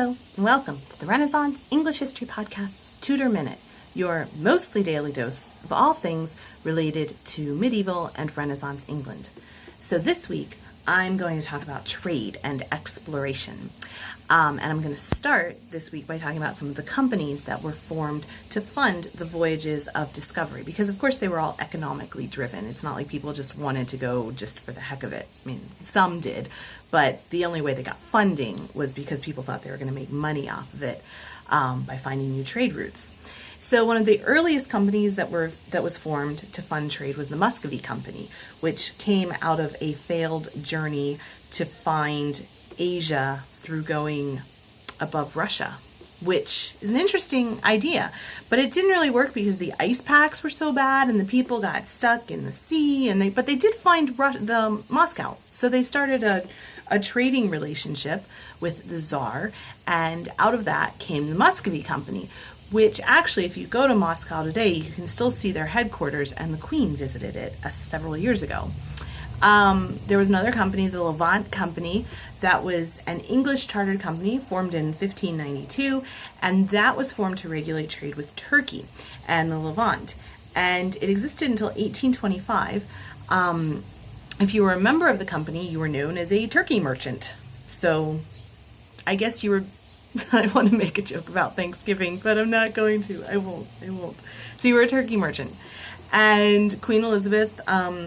Hello, and welcome to the Renaissance English History Podcast's Tudor Minute, your mostly daily dose of all things related to medieval and Renaissance England. So this week, I'm going to talk about trade and exploration. And I'm going to start this week by talking about some of the companies that were formed to fund the voyages of discovery, because of course they were all economically driven. It's not like people just wanted to go just for the heck of it. I mean, some did, but the only way they got funding was because people thought they were going to make money off of it by finding new trade routes. So one of the earliest companies that was formed to fund trade was the Muscovy Company, which came out of a failed journey to find Asia through going above Russia, which is an interesting idea. But it didn't really work because the ice packs were so bad and the people got stuck in the sea. But they did find the Moscow, so they started a trading relationship with the Tsar, and out of that came the Muscovy Company, which actually, if you go to Moscow today, you can still see their headquarters, and the Queen visited it several years ago. There was another company, the Levant Company, that was an English chartered company formed in 1592, and that was formed to regulate trade with Turkey and the Levant. And it existed until 1825. If you were a member of the company, you were known as a turkey merchant. So I guess you were... I want to make a joke about Thanksgiving, but I'm not going to. I won't. So you were a turkey merchant. And Queen Elizabeth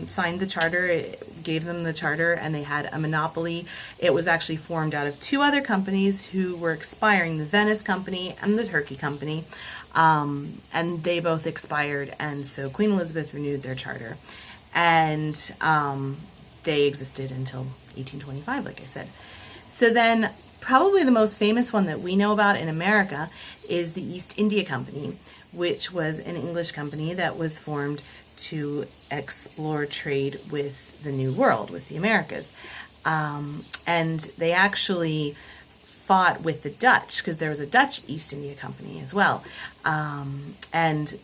signed the charter. It gave them the charter, and they had a monopoly. It was actually formed out of two other companies who were expiring, the Venice Company and the Turkey Company. And they both expired, and so Queen Elizabeth renewed their charter. And they existed until 1825, like I said. So then probably the most famous one that we know about in America is the East India Company, which was an English company that was formed to explore trade with the New World, with the Americas. And they actually fought with the Dutch, because there was a Dutch East India Company as well. And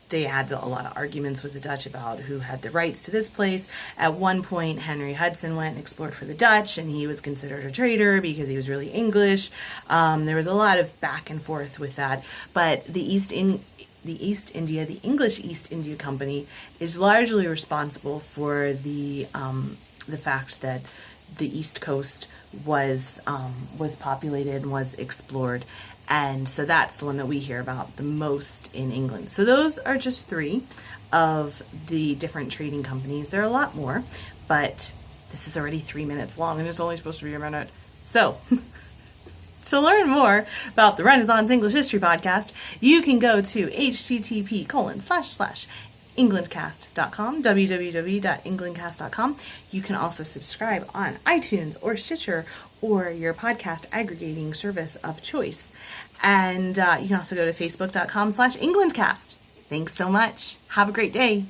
they had a lot of arguments with the Dutch about who had the rights to this place. At one point, Henry Hudson went and explored for the Dutch, and he was considered a traitor because he was really English. There was a lot of back and forth with that. But the English East India Company is largely responsible for the fact that the East Coast was populated and was explored. And so that's the one that we hear about the most in England. So those are just three of the different trading companies. There are a lot more, but this is already 3 minutes long, and it's only supposed to be a minute. So to learn more about the Renaissance English History Podcast, you can go to http://englandcast.com, www.englandcast.com. You can also subscribe on iTunes or Stitcher or your podcast aggregating service of choice. And you can also go to facebook.com/englandcast. Thanks so much. Have a great day.